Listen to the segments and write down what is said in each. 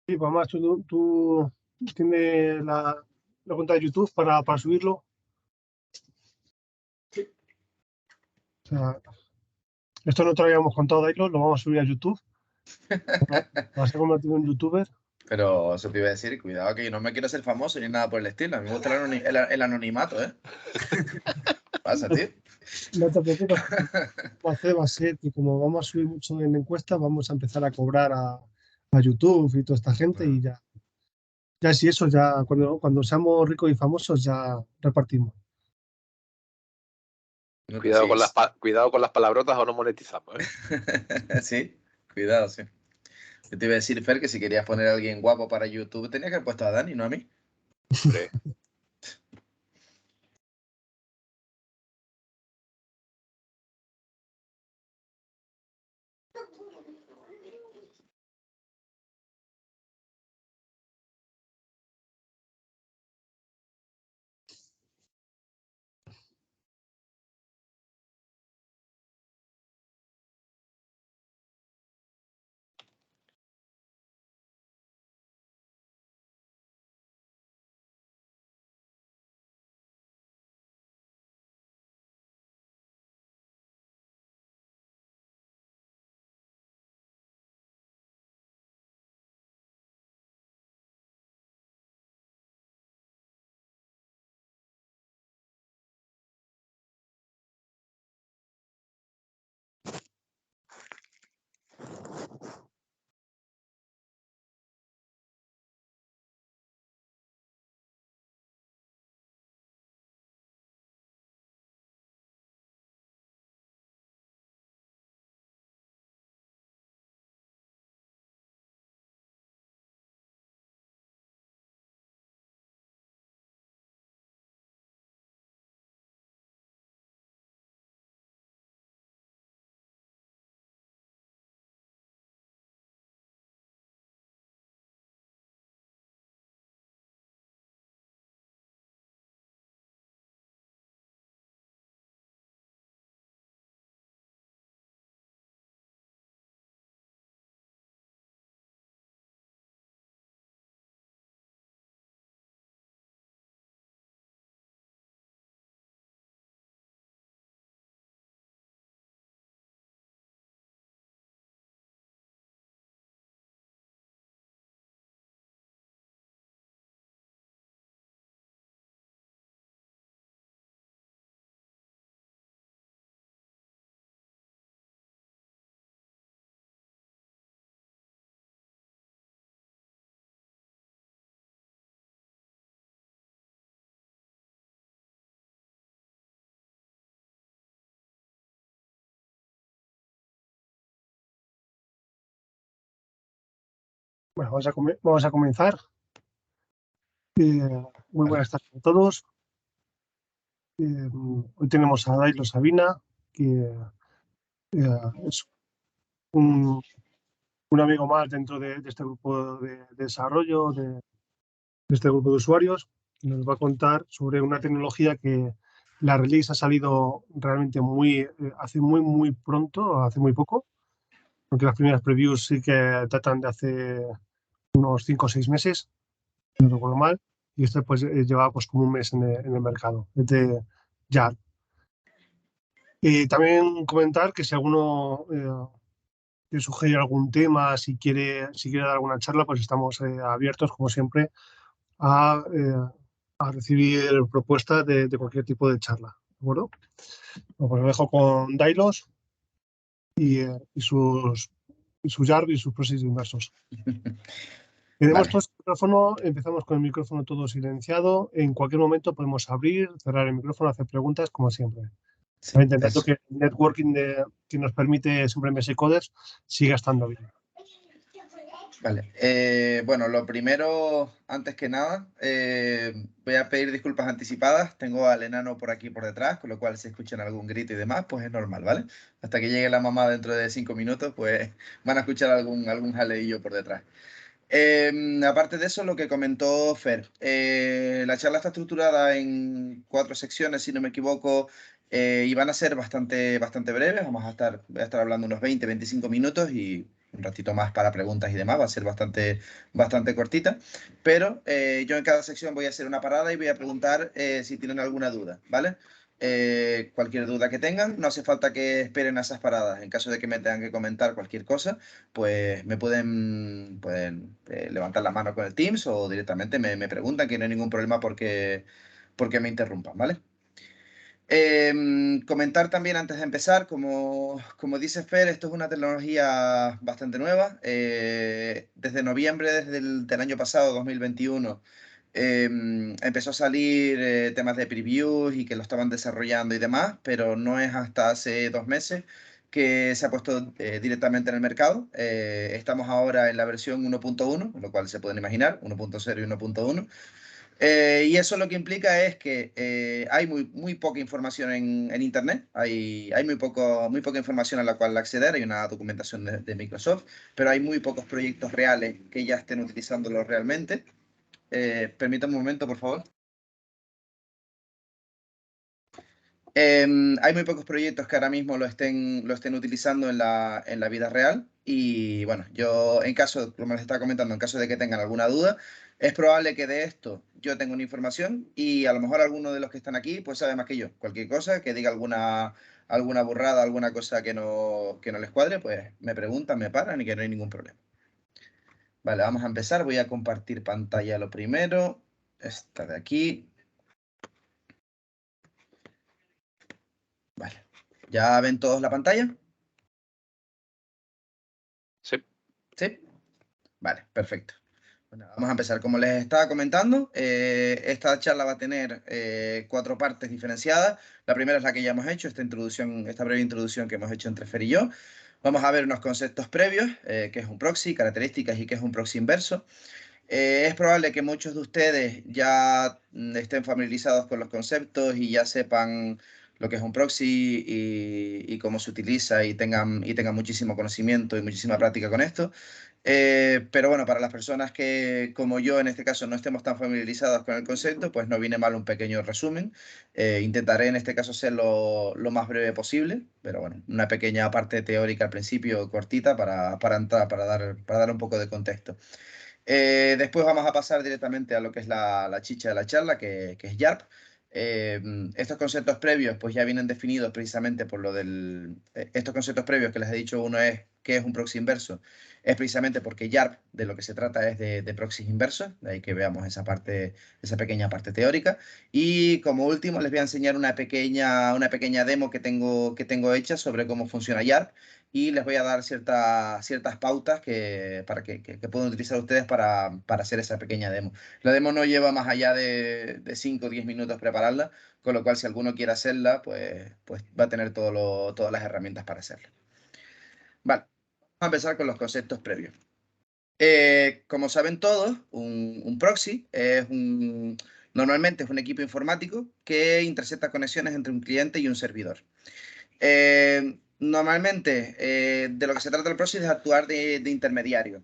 Sí, pues además tú tienes la cuenta de YouTube para subirlo. O sea, esto no te lo habíamos contado, Dailo, lo vamos a subir a YouTube. Vas a convertir en youtuber. Pero eso te iba a decir, cuidado que yo no me quiero ser famoso ni nada por el estilo. A mí me gusta el anonimato, ¿eh? Pasa, tío. No te preocupes, porque va a ser que como vamos a subir mucho en encuestas, vamos a empezar a cobrar a YouTube y toda esta gente y ya. Ya si eso, ya cuando seamos ricos y famosos, ya repartimos. No te Cuidado con sigues. cuidado con las palabrotas o no monetizamos, ¿eh? Sí, cuidado, sí. Yo te iba a decir, Fer, que si querías poner a alguien guapo para YouTube, tenías que haber puesto a Dani, no a mí. Hombre. Bueno, vamos a comenzar. Muy Vale. buenas tardes a todos. Hoy tenemos a Dailo Sabina, que es un amigo más dentro de este grupo de desarrollo, de este grupo de usuarios, que nos va a contar sobre una tecnología que la release ha salido realmente hace muy pronto, hace muy poco, porque las primeras previews sí que datan de hace unos 5 o 6 meses, si no recuerdo mal, y este pues lleva pues como un mes en el mercado, desde ya. Y también comentar que si alguno quiere sugerir algún tema, si quiere dar alguna charla, pues estamos abiertos, como siempre, a recibir propuestas de cualquier tipo de charla. ¿De acuerdo? Bueno, pues lo dejo con Dailos y su Jarvis y sus proxies inversos. Tenemos Vale. todos el micrófono, empezamos con el micrófono todo silenciado. En cualquier momento podemos abrir, cerrar el micrófono, hacer preguntas, como siempre. Sí, Intentando que el networking que nos permite siempre MS Coders siga estando bien. Vale. Bueno, lo primero, antes que nada, voy a pedir disculpas anticipadas. Tengo al enano por aquí por detrás, con lo cual si escuchan algún grito y demás, pues es normal, ¿vale? Hasta que llegue la mamá dentro de 5 minutos, pues van a escuchar algún jaleillo por detrás. Aparte de eso, lo que comentó Fer, la charla está estructurada en 4 secciones, si no me equivoco, y van a ser bastante breves. Voy a estar hablando unos 20-25 minutos y un ratito más para preguntas y demás, va a ser bastante cortita, pero yo en cada sección voy a hacer una parada y voy a preguntar si tienen alguna duda, ¿vale? Cualquier duda que tengan, no hace falta que esperen a esas paradas. En caso de que me tengan que comentar cualquier cosa, pues me pueden levantar la mano con el Teams o directamente me preguntan, que no hay ningún problema porque me interrumpan, ¿vale? Comentar también antes de empezar, como dice Fer, esto es una tecnología bastante nueva. Desde noviembre del año pasado, 2021, empezó a salir temas de previews y que lo estaban desarrollando y demás, pero no es hasta hace 2 meses que se ha puesto directamente en el mercado. Estamos ahora en la versión 1.1, lo cual se pueden imaginar, 1.0 y 1.1. Y eso lo que implica es que hay muy poca información en Internet, hay muy poca información a la cual acceder, hay una documentación de Microsoft, pero hay muy pocos proyectos reales que ya estén utilizándolo realmente. Permítame un momento, por favor. Hay muy pocos proyectos que ahora mismo lo estén utilizando en la vida real. Y bueno, yo en caso, como les estaba comentando, en caso de que tengan alguna duda, es probable que de esto yo tenga una información y a lo mejor alguno de los que están aquí pues sabe más que yo. Cualquier cosa, que diga alguna burrada, alguna cosa que no les cuadre, pues me preguntan, me paran y que no hay ningún problema. Vale, vamos a empezar. Voy a compartir pantalla lo primero. Esta de aquí. Vale. ¿Ya ven todos la pantalla? Sí. ¿Sí? Vale, perfecto. Bueno, vamos a empezar. Como les estaba comentando, esta charla va a tener 4 partes diferenciadas. La primera es la que ya hemos hecho, esta breve introducción que hemos hecho entre Fer y yo. Vamos a ver unos conceptos previos, qué es un proxy, características y qué es un proxy inverso. Es probable que muchos de ustedes ya estén familiarizados con los conceptos y ya sepan lo que es un proxy y cómo se utiliza y tengan muchísimo conocimiento y muchísima práctica con esto. Pero bueno, para las personas que, como yo en este caso, no estemos tan familiarizados con el concepto, pues no viene mal un pequeño resumen. Intentaré en este caso ser lo más breve posible, pero bueno, una pequeña parte teórica al principio cortita para dar un poco de contexto. Después vamos a pasar directamente a lo que es la chicha de la charla, que es YARP. Estos conceptos previos pues ya vienen definidos precisamente por estos conceptos previos que les he dicho, uno es qué es un proxy inverso, es precisamente porque YARP de lo que se trata es de proxies inversos, de ahí que veamos esa pequeña parte teórica. Y como último les voy a enseñar una pequeña demo que tengo hecha sobre cómo funciona YARP y les voy a dar ciertas pautas para que puedan utilizar ustedes para hacer esa pequeña demo. La demo no lleva más allá de 5 o 10 minutos prepararla, con lo cual si alguno quiere hacerla, pues va a tener todas las herramientas para hacerla. Vale, vamos a empezar con los conceptos previos. Como saben todos, un proxy normalmente es un equipo informático que intercepta conexiones entre un cliente y un servidor. Normalmente, de lo que se trata el proxy es actuar de intermediario.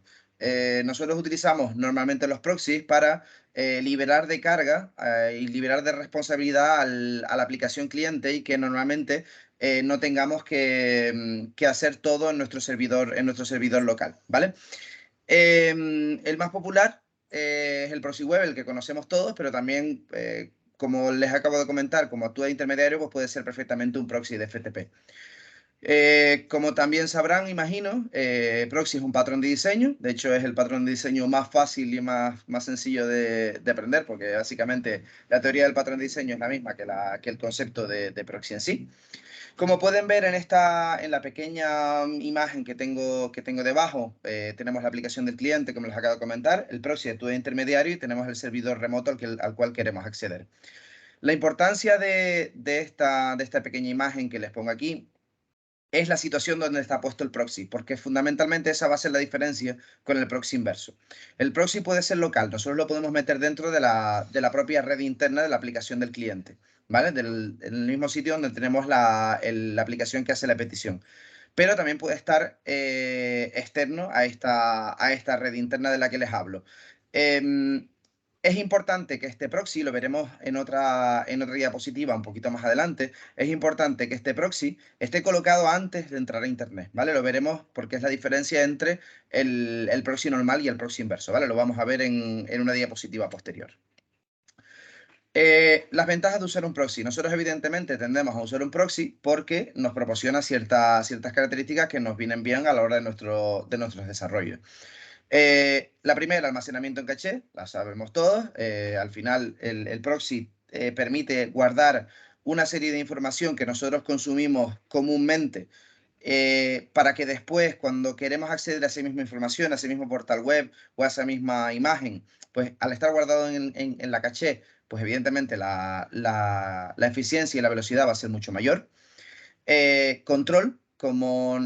Nosotros utilizamos normalmente los proxies para liberar de carga y liberar de responsabilidad a la aplicación cliente y que normalmente no tengamos que hacer todo en nuestro servidor local, ¿vale? El más popular es el proxy web, el que conocemos todos, pero también, como les acabo de comentar, como actúa de intermediario, pues puede ser perfectamente un proxy de FTP. Como también sabrán, imagino, proxy es un patrón de diseño. De hecho, es el patrón de diseño más fácil y más sencillo de aprender, porque básicamente la teoría del patrón de diseño es la misma que el concepto de proxy en sí. Como pueden ver en la pequeña imagen que tengo debajo, tenemos la aplicación del cliente, como les acabo de comentar, el proxy actúa de intermediario y tenemos el servidor remoto al cual queremos acceder. La importancia de esta pequeña imagen que les pongo aquí es la situación donde está puesto el proxy, porque fundamentalmente esa va a ser la diferencia con el proxy inverso. El proxy puede ser local, nosotros lo podemos meter dentro de la propia red interna de la aplicación del cliente, ¿vale? En el mismo sitio donde tenemos la aplicación que hace la petición. Pero también puede estar externo a esta red interna de la que les hablo. Es importante que este proxy, lo veremos en otra diapositiva un poquito más adelante, es importante que este proxy esté colocado antes de entrar a Internet, ¿vale? Lo veremos porque es la diferencia entre el proxy normal y el proxy inverso, ¿vale? Lo vamos a ver en una diapositiva posterior. Las ventajas de usar un proxy. Nosotros evidentemente tendemos a usar un proxy porque nos proporciona ciertas características que nos vienen bien a la hora de nuestros desarrollos. La primera, almacenamiento en caché, la sabemos todos. Al final, el proxy permite guardar una serie de información que nosotros consumimos comúnmente para que después, cuando queremos acceder a esa misma información, a ese mismo portal web o a esa misma imagen, pues al estar guardado en la caché, pues evidentemente la eficiencia y la velocidad va a ser mucho mayor. Control, como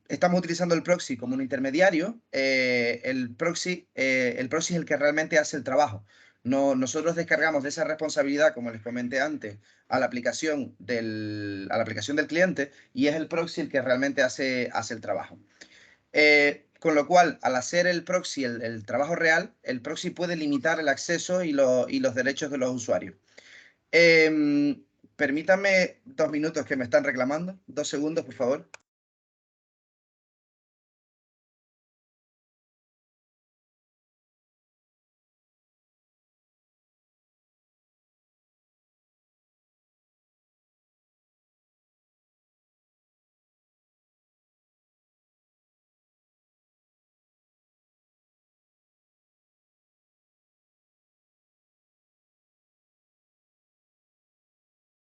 estamos utilizando el proxy como un intermediario, el proxy es el que realmente hace el trabajo. No, nosotros descargamos de esa responsabilidad, como les comenté antes, a la aplicación del cliente, y es el proxy el que realmente hace el trabajo. Con lo cual, al hacer el proxy el trabajo real, el proxy puede limitar el acceso y los derechos de los usuarios. Permítanme 2 minutos que me están reclamando. 2 segundos, por favor.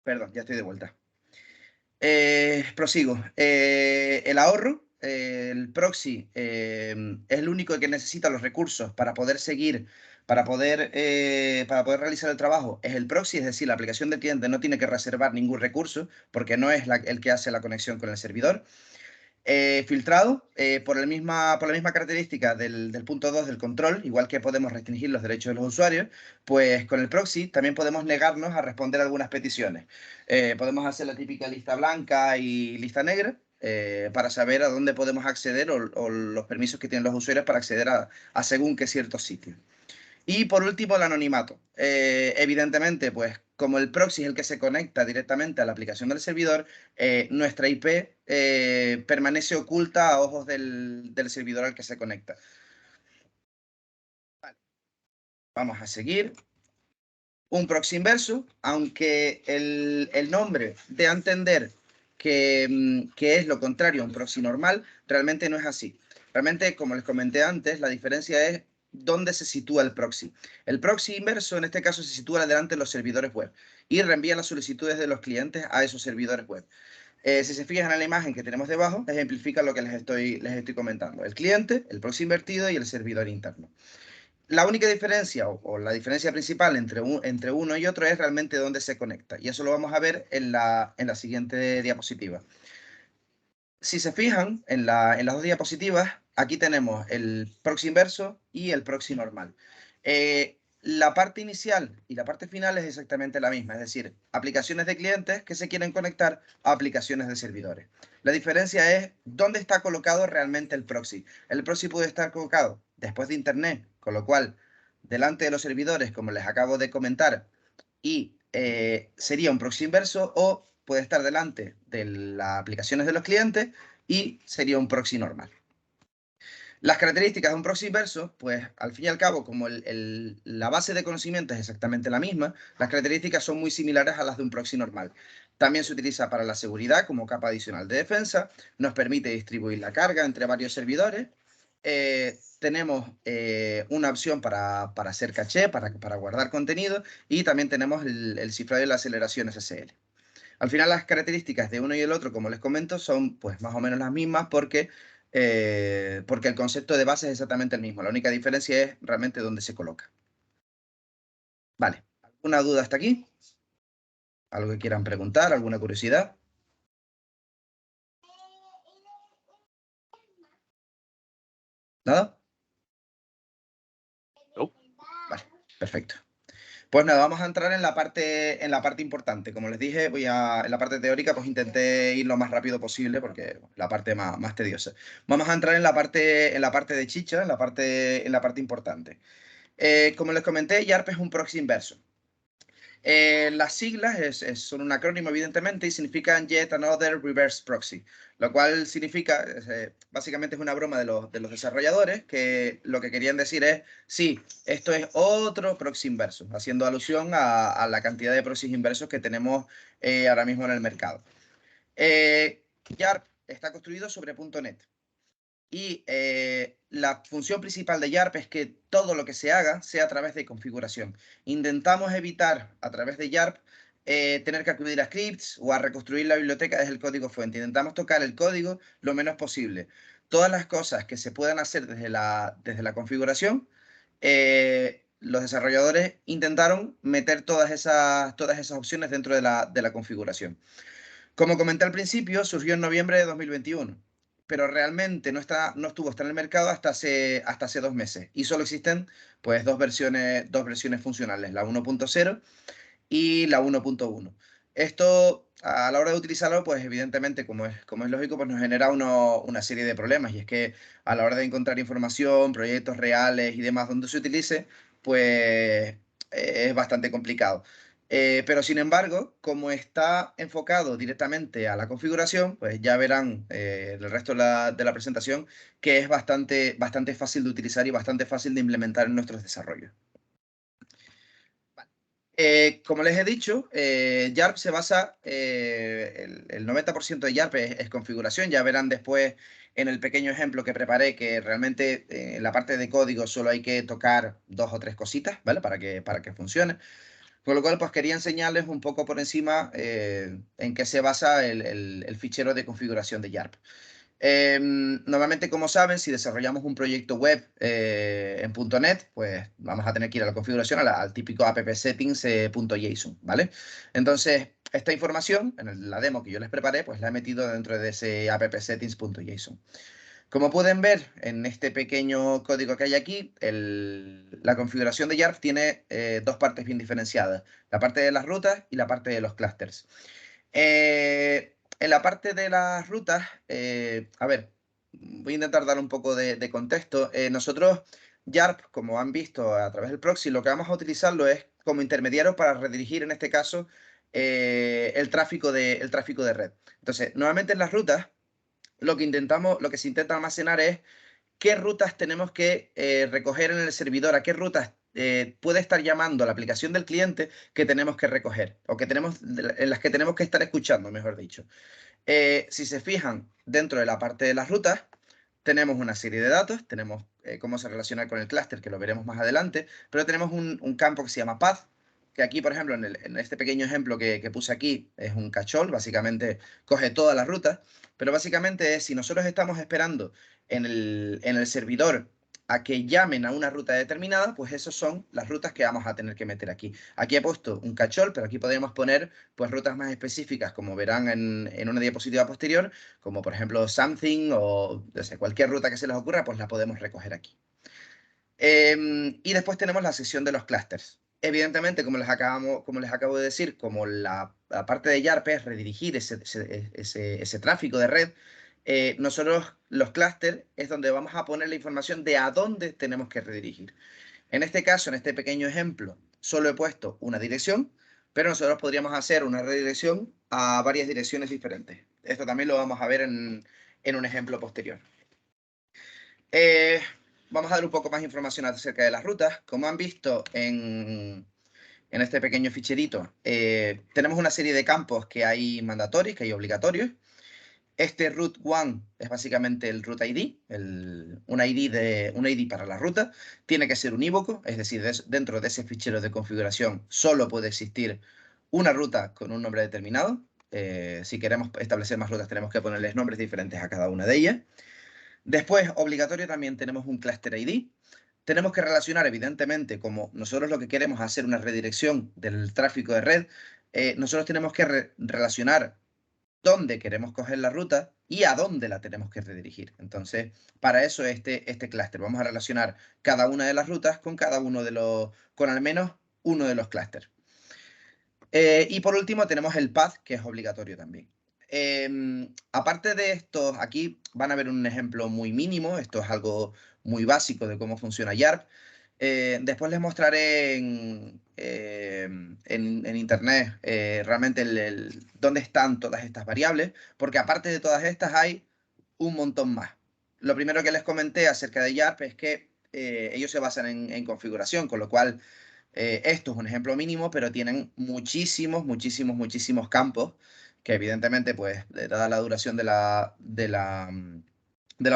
Perdón, ya estoy de vuelta. Prosigo. El ahorro, el proxy es el único que necesita los recursos para poder seguir, para poder realizar el trabajo. Es el proxy, es decir, la aplicación del cliente no tiene que reservar ningún recurso porque no es el que hace la conexión con el servidor. Filtrado por la misma característica del punto 2 del control, igual que podemos restringir los derechos de los usuarios, pues con el proxy también podemos negarnos a responder algunas peticiones. Podemos hacer la típica lista blanca y lista negra para saber a dónde podemos acceder o los permisos que tienen los usuarios para acceder a según qué ciertos sitios. Y por último, el anonimato. Evidentemente, pues como el proxy es el que se conecta directamente a la aplicación del servidor, nuestra IP permanece oculta a ojos del servidor al que se conecta. Vale. Vamos a seguir. Un proxy inverso, aunque el nombre dé a entender que es lo contrario a un proxy normal, realmente no es así. Realmente, como les comenté antes, la diferencia es dónde se sitúa el proxy. El proxy inverso, en este caso, se sitúa delante de los servidores web y reenvía las solicitudes de los clientes a esos servidores web. Si se fijan en la imagen que tenemos debajo, ejemplifica lo que les estoy comentando. El cliente, el proxy invertido y el servidor interno. La única diferencia o la diferencia principal entre uno y otro es realmente dónde se conecta. Y eso lo vamos a ver en la siguiente diapositiva. Si se fijan en las 2 diapositivas, aquí tenemos el proxy inverso y el proxy normal. La parte inicial y la parte final es exactamente la misma, es decir, aplicaciones de clientes que se quieren conectar a aplicaciones de servidores. La diferencia es dónde está colocado realmente el proxy. El proxy puede estar colocado después de Internet, con lo cual, delante de los servidores, como les acabo de comentar, y sería un proxy inverso, o puede estar delante de las aplicaciones de los clientes y sería un proxy normal. Las características de un proxy inverso, pues al fin y al cabo, como la base de conocimiento es exactamente la misma, las características son muy similares a las de un proxy normal. También se utiliza para la seguridad como capa adicional de defensa, nos permite distribuir la carga entre varios servidores, tenemos una opción para hacer caché, para guardar contenido, y también tenemos el cifrado y la aceleración SSL. Al final las características de uno y el otro, como les comento, son pues más o menos las mismas porque el concepto de base es exactamente el mismo. La única diferencia es realmente dónde se coloca. Vale, ¿alguna duda hasta aquí? ¿Algo que quieran preguntar? ¿Alguna curiosidad? ¿Nada? No. Vale, perfecto. Pues nada, vamos a entrar en la parte importante. Como les dije, en la parte teórica pues intenté ir lo más rápido posible porque la parte más tediosa. Vamos a entrar en la parte de chicha, en la parte importante. Como les comenté, YARP es un proxy inverso. Las siglas son un acrónimo, evidentemente, y significan Yet Another Reverse Proxy, lo cual significa, básicamente es una broma de los desarrolladores, que lo que querían decir es, sí, esto es otro proxy inverso, haciendo alusión a la cantidad de proxies inversos que tenemos ahora mismo en el mercado. YARP está construido sobre .NET. Y la función principal de YARP es que todo lo que se haga sea a través de configuración. Intentamos evitar a través de YARP tener que acudir a scripts o a reconstruir la biblioteca desde el código fuente. Intentamos tocar el código lo menos posible. Todas las cosas que se puedan hacer desde la configuración, los desarrolladores intentaron meter todas esas opciones dentro de la configuración. Como comenté al principio, surgió en noviembre de 2021, pero realmente no estuvo hasta en el mercado hasta hace 2 meses. Y solo existen pues dos versiones funcionales, la 1.0 y la 1.1. Esto, a la hora de utilizarlo, pues evidentemente, como es lógico, pues nos genera una serie de problemas. Y es que a la hora de encontrar información, proyectos reales y demás donde se utilice, pues es bastante complicado. Pero sin embargo, como está enfocado directamente a la configuración, pues ya verán en el resto de la presentación que es bastante fácil de utilizar y bastante fácil de implementar en nuestros desarrollos. Como les he dicho, YARP se basa, el 90% de YARP es configuración. Ya verán después en el pequeño ejemplo que preparé que realmente en la parte de código solo hay que tocar 2 o 3 cositas, ¿vale? Para que funcione. Con lo cual, pues quería enseñarles un poco por encima en qué se basa el fichero de configuración de YARP. Normalmente, como saben, si desarrollamos un proyecto web en .NET, pues vamos a tener que ir a la configuración, al típico appsettings.json, ¿vale? Entonces, esta información, en la demo que yo les preparé, pues la he metido dentro de ese appsettings.json. Como pueden ver en este pequeño código que hay aquí, la configuración de YARP tiene dos partes bien diferenciadas, la parte de las rutas y la parte de los clusters. En la parte de las rutas, a ver, voy a intentar dar un poco de contexto. Nosotros, YARP, como han visto a través del proxy, lo que vamos a utilizarlo es como intermediario para redirigir, en este caso, el tráfico de red. Entonces, normalmente en las rutas, lo que se intenta almacenar es qué rutas tenemos que recoger en el servidor, a qué rutas puede estar llamando a la aplicación del cliente que tenemos que recoger, o en las que tenemos que estar escuchando, mejor dicho. Si se fijan, dentro de la parte de las rutas, tenemos una serie de datos, tenemos cómo se relaciona con el clúster, que lo veremos más adelante, pero tenemos un campo que se llama path, que aquí, por ejemplo, en este pequeño ejemplo que puse aquí, es un cachol, básicamente coge todas las rutas, pero básicamente es si nosotros estamos esperando en el servidor a que llamen a una ruta determinada, pues esas son las rutas que vamos a tener que meter aquí. Aquí he puesto un cachol, pero aquí podríamos poner pues rutas más específicas, como verán en una diapositiva posterior, como por ejemplo something o no sé, cualquier ruta que se les ocurra, pues la podemos recoger aquí. Y después tenemos la sección de los clusters. Evidentemente, como les acabo de decir, como la parte de YARP es redirigir ese tráfico de red, nosotros los clusters es donde vamos a poner la información de a dónde tenemos que redirigir. En este caso, en este pequeño ejemplo, solo he puesto una dirección, pero nosotros podríamos hacer una redirección a varias direcciones diferentes. Esto también lo vamos a ver en un ejemplo posterior. Vamos a dar un poco más información acerca de las rutas. Como han visto en este pequeño ficherito, tenemos una serie de campos que hay mandatorios, que hay obligatorios. Este root one es básicamente el root ID, un ID para la ruta. Tiene que ser unívoco, es decir, dentro de ese fichero de configuración solo puede existir una ruta con un nombre determinado. Si queremos establecer más rutas, tenemos que ponerles nombres diferentes a cada una de ellas. Después, obligatorio, también tenemos un cluster ID. Tenemos que relacionar, evidentemente, como nosotros lo que queremos es hacer una redirección del tráfico de red, nosotros tenemos que relacionar dónde queremos coger la ruta y a dónde la tenemos que redirigir. Entonces, para eso este clúster. Vamos a relacionar cada una de las rutas con con al menos uno de los clústeres. Y por último tenemos el path, que es obligatorio también. Aparte de esto, aquí van a ver un ejemplo muy mínimo. Esto es algo muy básico de cómo funciona YARP. Después les mostraré en internet realmente dónde están todas estas variables, porque aparte de todas estas hay un montón más. Lo primero que les comenté acerca de YARP es que ellos se basan en configuración, con lo cual esto es un ejemplo mínimo, pero tienen muchísimos campos que evidentemente, pues, dada la duración de la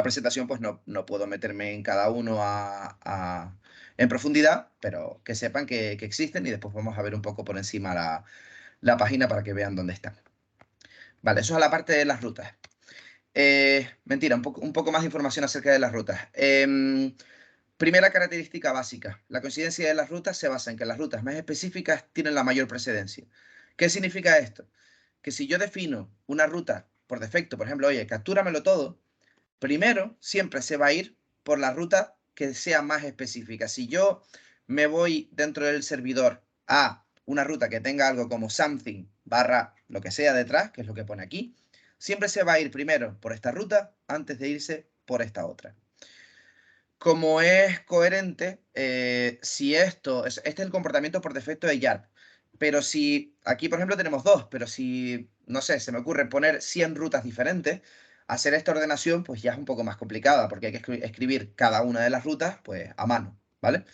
presentación, pues no puedo meterme en cada uno en profundidad, pero que sepan que existen y después vamos a ver un poco por encima la página para que vean dónde están. Vale, eso es la parte de las rutas. Mentira, un poco más de información acerca de las rutas. Primera característica básica. La coincidencia de las rutas se basa en que las rutas más específicas tienen la mayor precedencia. ¿Qué significa esto? Que si yo defino una ruta por defecto, por ejemplo, oye, captúramelo todo, primero siempre se va a ir por la ruta que sea más específica. Si yo me voy dentro del servidor a una ruta que tenga algo como something barra lo que sea detrás, que es lo que pone aquí, siempre se va a ir primero por esta ruta antes de irse por esta otra. Como es coherente, si este es el comportamiento por defecto de YARP, pero si aquí, por ejemplo, tenemos 2, pero si, no sé, se me ocurre poner 100 rutas diferentes, hacer esta ordenación pues ya es un poco más complicada, porque hay que escribir cada una de las rutas pues a mano, ¿vale?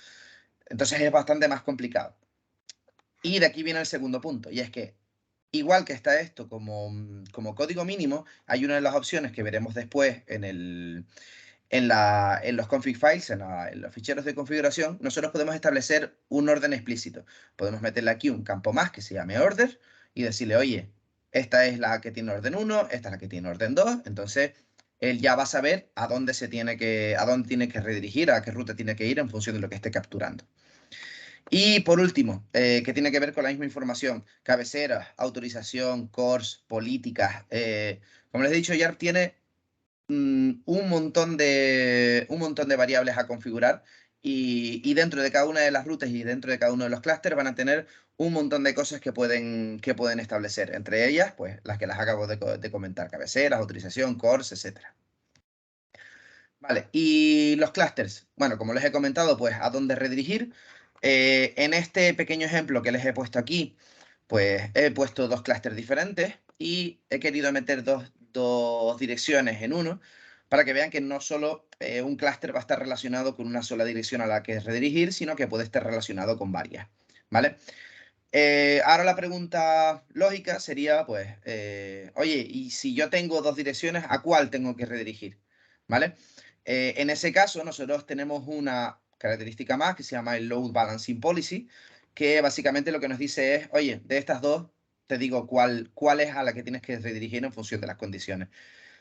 Entonces es bastante más complicado. Y de aquí viene el segundo punto, y es que igual que está esto como código mínimo, hay una de las opciones que veremos después en los config files, en los ficheros de configuración, nosotros podemos establecer un orden explícito. Podemos meterle aquí un campo más que se llame order y decirle, oye, esta es la que tiene orden 1, esta es la que tiene orden 2. Entonces, él ya va a saber a dónde tiene que redirigir, a qué ruta tiene que ir en función de lo que esté capturando. Y por último, que tiene que ver con la misma información, cabeceras, autorización, cores, políticas. Como les he dicho, YARP tiene un montón de variables a configurar y dentro de cada una de las rutas y dentro de cada uno de los clústeres van a tener un montón de cosas que pueden establecer. Entre ellas, pues las que las acabo de comentar, cabeceras, autorización, cores, etc. Vale, y los clústeres. Bueno, como les he comentado, pues a dónde redirigir. En este pequeño ejemplo que les he puesto aquí, pues he puesto 2 clústeres diferentes y he querido meter dos direcciones en uno para que vean que no solo un clúster va a estar relacionado con una sola dirección a la que redirigir, sino que puede estar relacionado con varias, ¿vale? Ahora la pregunta lógica sería, pues, oye, y si yo tengo 2 direcciones, ¿a cuál tengo que redirigir? ¿Vale? En ese caso, nosotros tenemos una característica más que se llama el Load Balancing Policy, que básicamente lo que nos dice es, oye, de estas 2, te digo cuál es a la que tienes que redirigir en función de las condiciones.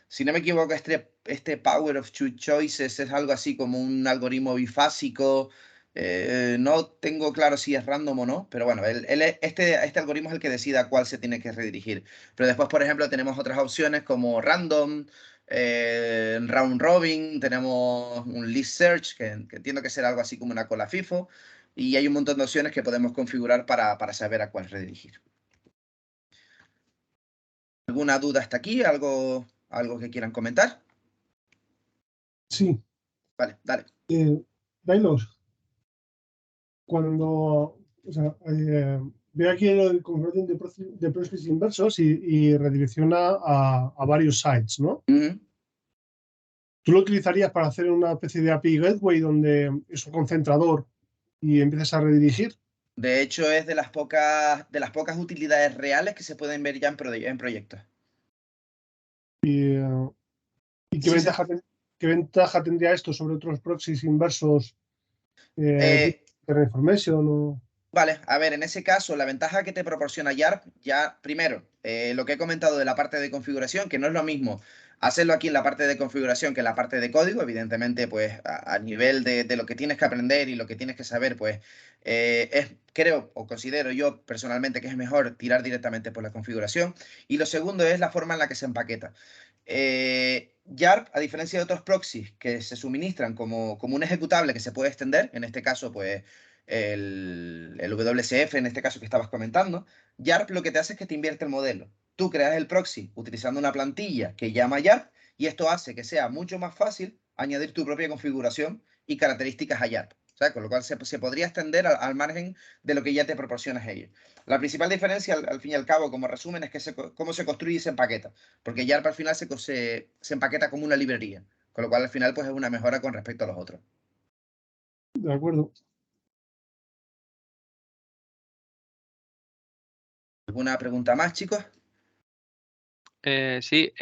Si no me equivoco, este Power of Two Choices es algo así como un algoritmo bifásico. No tengo claro si es random o no, pero bueno, este algoritmo es el que decide a cuál se tiene que redirigir. Pero después, por ejemplo, tenemos otras opciones como random, round robin, tenemos un list search, que entiendo que será algo así como una cola FIFO, y hay un montón de opciones que podemos configurar para saber a cuál redirigir. ¿Alguna duda hasta aquí? ¿Algo que quieran comentar? Sí. Vale, dale. Dailos, cuando veo aquí el converting de proxies inversos y redirecciona a varios sites, ¿no? ¿Tú lo utilizarías para hacer una especie de API Gateway donde es un concentrador y empiezas a redirigir? De hecho, es de las pocas utilidades reales que se pueden ver ya en proyectos. ¿Y qué, Sí, qué ventaja tendría esto sobre otros proxies inversos? Internet Information o... Vale, a ver, en ese caso, la ventaja que te proporciona YARP, ya primero, lo que he comentado de la parte de configuración, que no es lo mismo hacerlo aquí en la parte de configuración que en la parte de código, evidentemente, pues a nivel de lo que tienes que aprender y lo que tienes que saber, pues creo o considero yo personalmente que es mejor tirar directamente por la configuración. Y lo segundo es la forma en la que se empaqueta. YARP, a diferencia de otros proxies que se suministran como un ejecutable que se puede extender, en este caso, pues el WCF, en este caso que estabas comentando, YARP lo que te hace es que te invierte el modelo. Tú creas el proxy utilizando una plantilla que llama YARP y esto hace que sea mucho más fácil añadir tu propia configuración y características a YARP. ¿sabes? Con lo cual se podría extender al margen de lo que ya te proporcionas ellos. La principal diferencia, al fin y al cabo, como resumen, es que cómo se construye y se empaqueta. Porque YARP al final se empaqueta como una librería. Con lo cual, al final, pues es una mejora con respecto a los otros. De acuerdo. ¿Alguna pregunta más, chicos? Sí,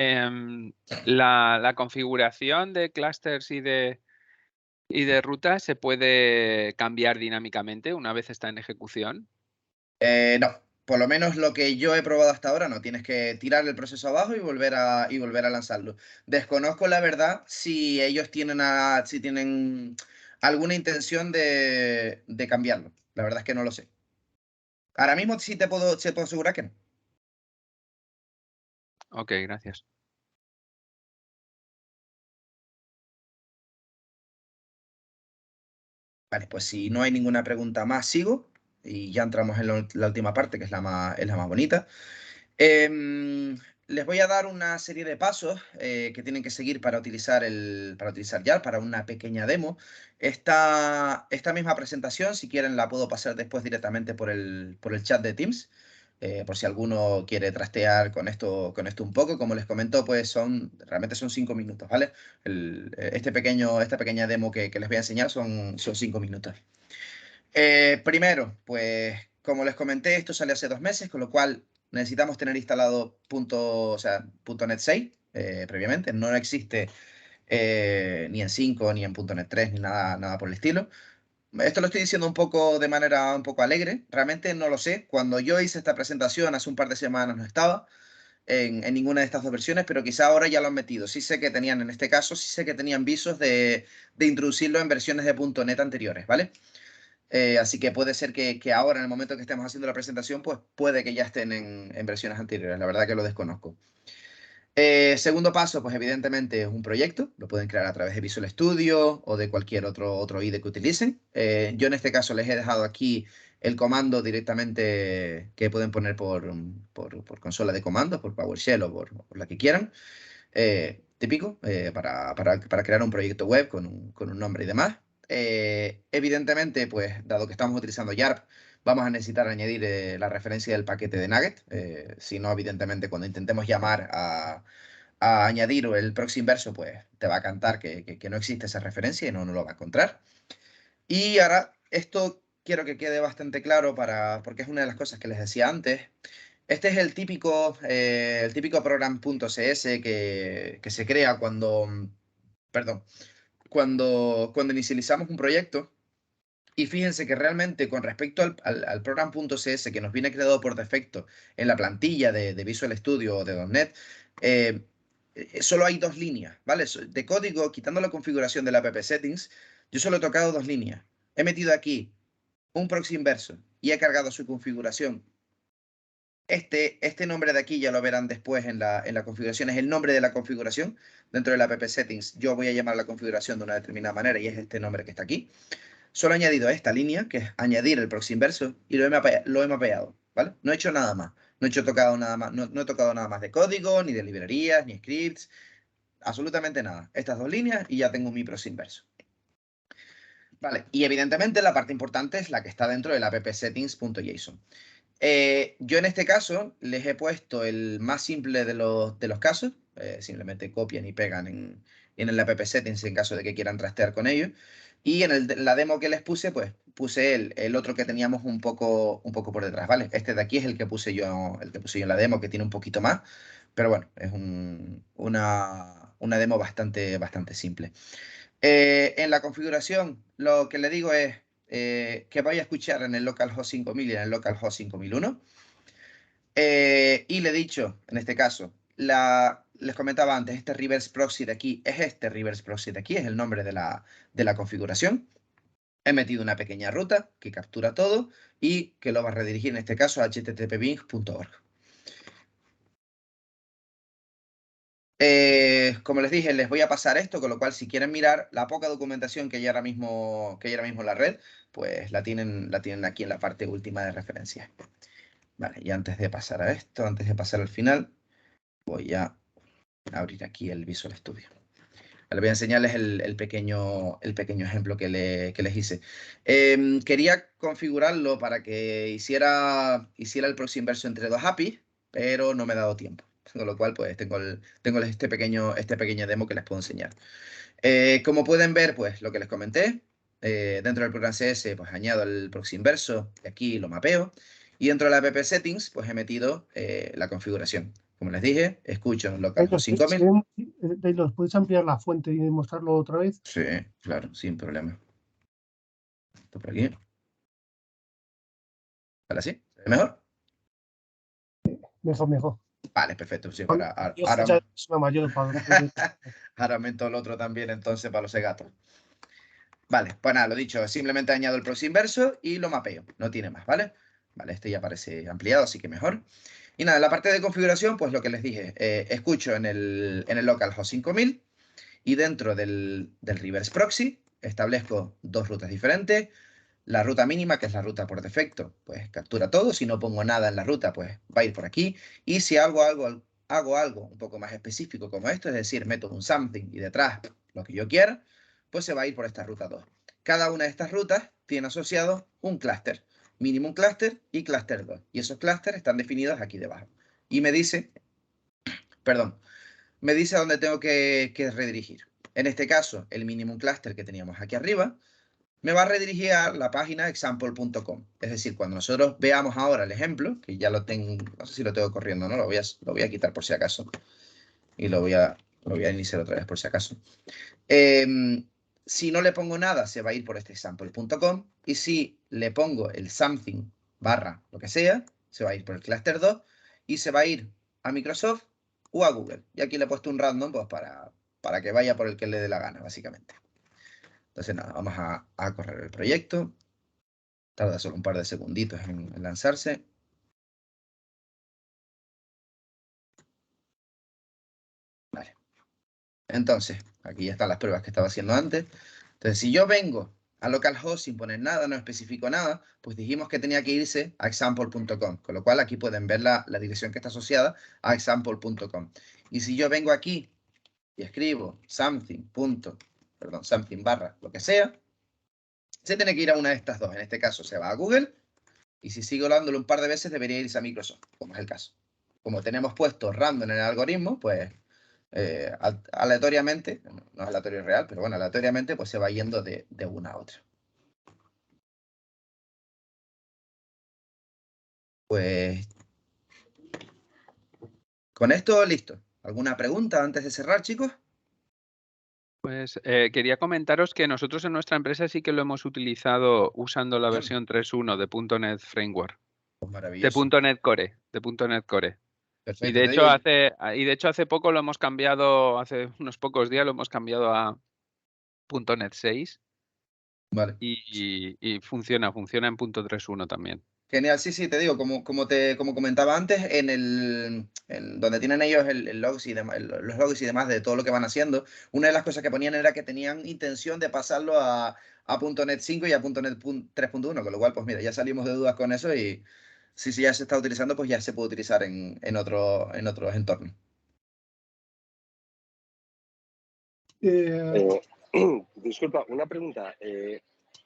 la configuración de clusters y de rutas se puede cambiar dinámicamente una vez está en ejecución. No, por lo menos lo que yo he probado hasta ahora no. Tienes que tirar el proceso abajo y volver a lanzarlo. Desconozco la verdad si ellos tienen alguna intención de cambiarlo. La verdad es que no lo sé. Ahora mismo sí te puedo asegurar que no. Ok, gracias. Vale, pues si no hay ninguna pregunta más, sigo. Y ya entramos en la última parte, que es la más bonita. Les voy a dar una serie de pasos que tienen que seguir para utilizar YARP, para una pequeña demo. Esta misma presentación, si quieren, la puedo pasar después directamente por el chat de Teams. Por si alguno quiere trastear con esto un poco. Como les comento, pues realmente son 5 minutos, ¿vale? Esta pequeña demo que les voy a enseñar son 5 minutos. Primero, pues como les comenté, esto salió hace 2 meses, con lo cual necesitamos tener instalado .NET 6 previamente. No existe ni en 5, ni en .NET 3, ni nada por el estilo. Esto lo estoy diciendo un poco de manera un poco alegre. Realmente no lo sé. Cuando yo hice esta presentación hace un par de semanas no estaba en ninguna de estas dos versiones, pero quizá ahora ya lo han metido. Sí sé que tenían, en este caso, sí sé que tenían visos de introducirlo en versiones de .NET anteriores, ¿vale? Así que puede ser que ahora, en el momento que estemos haciendo la presentación, pues puede que ya estén en versiones anteriores. La verdad que lo desconozco. Segundo paso, pues evidentemente es un proyecto. Lo pueden crear a través de Visual Studio o de cualquier otro IDE que utilicen. Yo en este caso les he dejado aquí el comando directamente que pueden poner por consola de comandos, por PowerShell o por la que quieran. Típico, para crear un proyecto web con un nombre y demás. Evidentemente, pues dado que estamos utilizando YARP, vamos a necesitar añadir la referencia del paquete de Nugget. Si no, evidentemente, cuando intentemos llamar a añadir el proxy inverso, pues te va a cantar que no existe esa referencia y no lo va a encontrar. Y ahora, esto quiero que quede bastante claro porque es una de las cosas que les decía antes. Este es el típico program.cs que se crea cuando inicializamos un proyecto. Y fíjense que realmente con respecto al program.cs que nos viene creado por defecto en la plantilla de Visual Studio o de .NET, solo hay 2 líneas, ¿vale? De código, quitando la configuración de la app settings, yo solo he tocado 2 líneas. He metido aquí un proxy inverso y he cargado su configuración. Este nombre de aquí ya lo verán después en la configuración, es el nombre de la configuración. Dentro de la app settings yo voy a llamar la configuración de una determinada manera y es este nombre que está aquí. Solo he añadido esta línea, que es añadir el proxy inverso, y lo he mapeado, ¿vale? No he hecho nada más. No he tocado nada más, no he tocado nada más de código, ni de librerías, ni scripts, absolutamente nada. Estas 2 líneas y ya tengo mi proxy inverso. Vale, y evidentemente la parte importante es la que está dentro de la app settings.json. Yo en este caso les he puesto el más simple de los casos. Simplemente copian y pegan en el app settings en caso de que quieran trastear con ellos. Y en la demo que les puse, pues puse el otro que teníamos un poco por detrás, ¿vale? Este de aquí es el que puse yo en la demo, que tiene un poquito más. Pero bueno, es una demo bastante simple. En la configuración, lo que le digo es que vaya a escuchar en el localhost 5000 y en el localhost 5001. Y le he dicho, en este caso, les comentaba antes, este reverse proxy de aquí es el nombre de la configuración. He metido una pequeña ruta que captura todo y que lo va a redirigir, en este caso, a http://bing.org. Como les dije, les voy a pasar esto, con lo cual si quieren mirar la poca documentación que hay ahora mismo en la red, pues la tienen aquí en la parte última de referencia. Vale, y antes de pasar a esto, antes de pasar al final, voy a abrir aquí el Visual Studio. Vale, voy a enseñarles el pequeño ejemplo que les hice. Quería configurarlo para que hiciera el proxy inverso entre dos APIs, pero no me he dado tiempo. Con lo cual, pues tengo este pequeño demo que les puedo enseñar. Como pueden ver, pues lo que les comenté, dentro del programa CS, pues añado el proxy inverso y aquí lo mapeo. Y dentro de la app settings, pues he metido la configuración. Como les dije, escucho en localhost 5000. Daylos, ¿puedes ampliar la fuente y mostrarlo otra vez? Sí, claro, sin problema. Esto por aquí. ¿Ahora sí? ¿Se ve mejor? Mejor. Vale, perfecto. Sí, Yo ya es una mayor para ahora aumento el otro también, entonces, para los gatos. Vale, pues nada, lo dicho, simplemente añado el proxy inverso y lo mapeo. No tiene más, ¿vale? Vale, este ya aparece ampliado, así que mejor. Y nada, en la parte de configuración, pues lo que les dije, escucho en el localhost 5000 y dentro del reverse proxy establezco dos rutas diferentes. La ruta mínima, que es la ruta por defecto, pues captura todo. Si no pongo nada en la ruta, pues va a ir por aquí. Y si hago algo un poco más específico como esto, es decir, meto un something y detrás lo que yo quiera, pues se va a ir por esta ruta 2. Cada una de estas rutas tiene asociado un clúster, minimum cluster y cluster 2. Y esos clústeres están definidos aquí debajo. Y me dice a dónde tengo que redirigir. En este caso, el minimum cluster que teníamos aquí arriba, me va a redirigir a la página example.com. Es decir, cuando nosotros veamos ahora el ejemplo, que ya lo tengo, no sé si lo tengo corriendo, ¿no? Lo voy a quitar por si acaso. Y lo voy a iniciar otra vez por si acaso. Si no le pongo nada, se va a ir por este example.com. Y si le pongo el something barra lo que sea, se va a ir por el cluster 2 y se va a ir a Microsoft o a Google. Y aquí le he puesto un random pues, para que vaya por el que le dé la gana, básicamente. Entonces, nada, vamos a correr el proyecto. Tarda solo un par de segunditos en lanzarse. Vale. Entonces, aquí ya están las pruebas que estaba haciendo antes. Entonces, si yo vengo a localhost sin poner nada, no especifico nada, pues dijimos que tenía que irse a example.com. Con lo cual, aquí pueden ver la dirección que está asociada a example.com. Y si yo vengo aquí y escribo something barra lo que sea, se tiene que ir a una de estas dos. En este caso se va a Google y si sigo dándole un par de veces debería irse a Microsoft, como es el caso. Como tenemos puesto random en el algoritmo, pues aleatoriamente, no es aleatorio real, pero bueno, aleatoriamente pues se va yendo de una a otra. Pues con esto listo. ¿Alguna pregunta antes de cerrar, chicos? Pues quería comentaros que nosotros en nuestra empresa sí que lo hemos utilizado usando la versión 3.1 de .NET Framework. Pues maravilloso. De .NET Core. Perfecto, Y de hecho hace poco lo hemos cambiado, hace unos pocos días lo hemos cambiado a .NET 6. Vale. Y funciona en .3.1 también. Genial, sí, te digo, como comentaba antes, en donde tienen ellos los logs y demás de todo lo que van haciendo, una de las cosas que ponían era que tenían intención de pasarlo a .NET 5 y a .NET 3.1, con lo cual, pues mira, ya salimos de dudas con eso y si ya se está utilizando, pues ya se puede utilizar en otros entornos. Disculpa, una pregunta.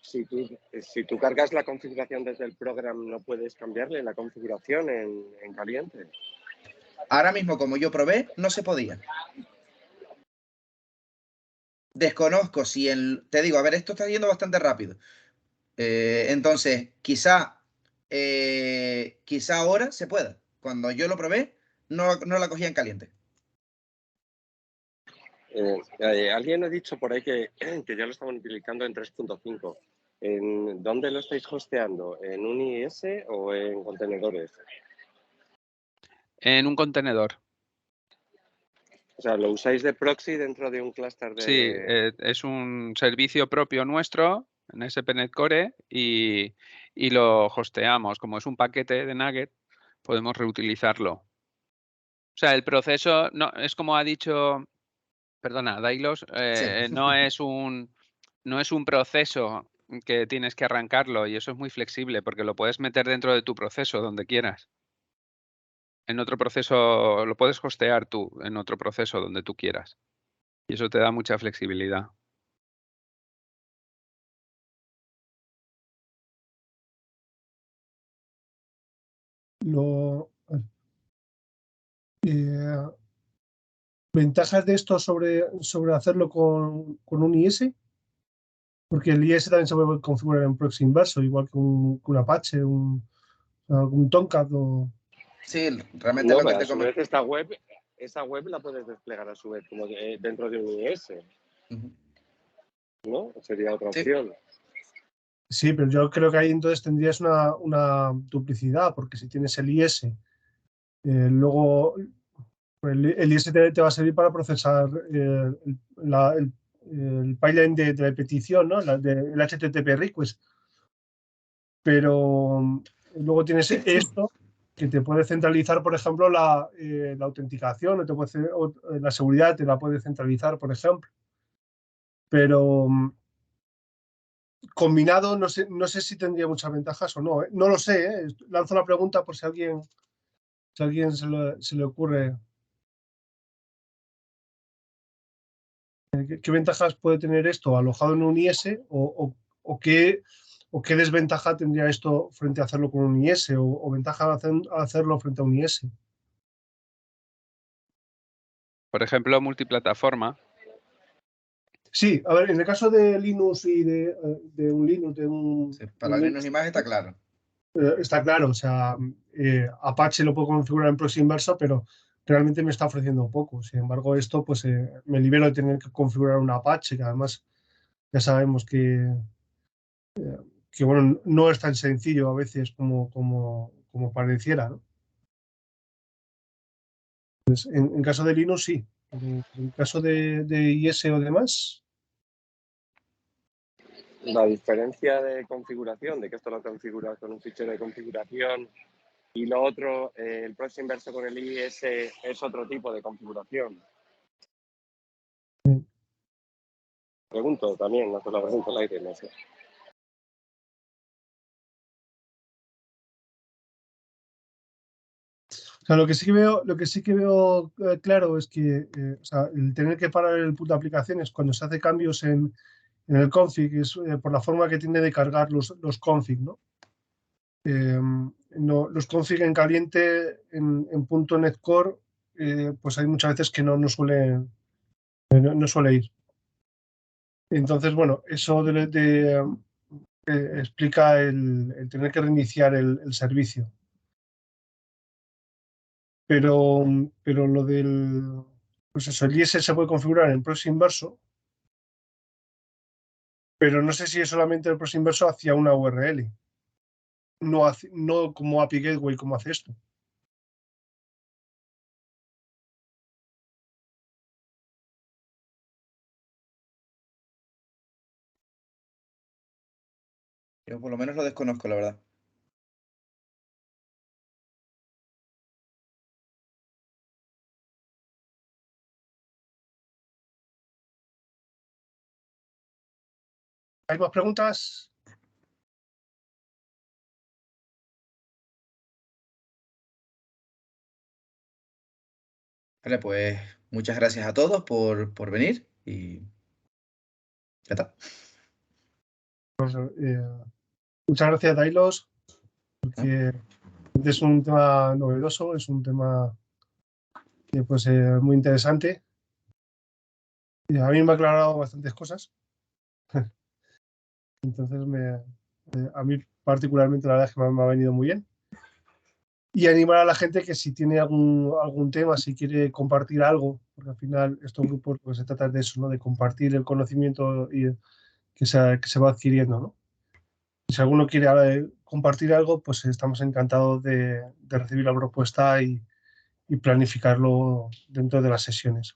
Si tú cargas la configuración desde el programa, ¿no puedes cambiarle la configuración en caliente? Ahora mismo, como yo probé, no se podía. Desconozco si te digo, a ver, esto está yendo bastante rápido. Entonces, quizá ahora se pueda. Cuando yo lo probé, no la cogía en caliente. Alguien ha dicho por ahí que ya lo estaban utilizando en 3.5. ¿En dónde lo estáis hosteando? ¿En un IIS o en contenedores? En un contenedor. O sea, ¿lo usáis de proxy dentro de un clúster de...? Sí, es un servicio propio nuestro en SPNet Core y lo hosteamos. Como es un paquete de Nugget, podemos reutilizarlo. O sea, el proceso no es como ha dicho, perdona, Dailos, Sí. no es un proceso que tienes que arrancarlo y eso es muy flexible porque lo puedes meter dentro de tu proceso donde quieras. En otro proceso lo puedes hostear tú en otro proceso donde tú quieras. Y eso te da mucha flexibilidad. Ventajas de esto sobre hacerlo con un IS, porque el IS también se puede configurar en proxy inverso, igual que un Apache, un Tomcat o... Sí, realmente No, lo que pero te a su comento. vez esa web la puedes desplegar a su vez como dentro de un IS, Ujú. ¿no? Sería otra Sí. opción. Sí, pero yo creo que ahí entonces tendrías una duplicidad, porque si tienes el IS, luego el IS te va a servir para procesar el pipeline de la petición, ¿no? El HTTP request. Pero luego tienes esto que te puede centralizar, por ejemplo, la autenticación, o la seguridad te la puede centralizar, por ejemplo. Pero combinado no sé si tendría muchas ventajas o no. No lo sé, ¿eh? Lanzo la pregunta por si a alguien se le ocurre. ¿Qué ventajas puede tener esto alojado en un IS o qué desventaja tendría esto frente a hacerlo con un IS o ventaja a hacerlo frente a un IS? Por ejemplo, multiplataforma. Sí, a ver, en el caso de Linux y de un Linux, Sí, para Linux y más está claro. está claro, o sea, Apache lo puedo configurar en proxy inverso, pero realmente me está ofreciendo poco. Sin embargo, esto pues me libero de tener que configurar un Apache, que además ya sabemos que bueno, no es tan sencillo a veces como pareciera, ¿no? Pues en caso de Linux sí, pero en caso de IS o demás, La diferencia de configuración, de que esto lo configuras con un fichero de configuración y lo otro, el proxy inverso con el IS es otro tipo de configuración. Pregunto también, no te lo pregunto al aire, no sé. o sea, lo que sí que veo claro es que o sea, el tener que parar el punto de aplicaciones cuando se hace cambios en el config es por la forma que tiene de cargar los config, ¿no? Los config en caliente en .NET Core, pues hay muchas veces que no suele ir. Entonces, bueno, eso explica el tener que reiniciar el servicio. Pero lo del, pues eso, el IS se puede configurar en proxy inverso, pero no sé si es solamente el proxy inverso hacia una URL, no como API Gateway como hace esto. Yo por lo menos lo desconozco, la verdad. ¿Hay más preguntas? Vale, pues muchas gracias a todos por venir y ya está. Muchas gracias, Dailos, ¿No? porque es un tema novedoso, es un tema que pues, muy interesante. Y a mí me ha aclarado bastantes cosas. Entonces, a mí particularmente la verdad es que me ha venido muy bien. Y animar a la gente que si tiene algún tema, si quiere compartir algo, porque al final estos grupos pues, se trata de eso, ¿no? De compartir el conocimiento que se va adquiriendo, ¿no? Y si alguno quiere compartir algo, pues estamos encantados de recibir la propuesta y planificarlo dentro de las sesiones.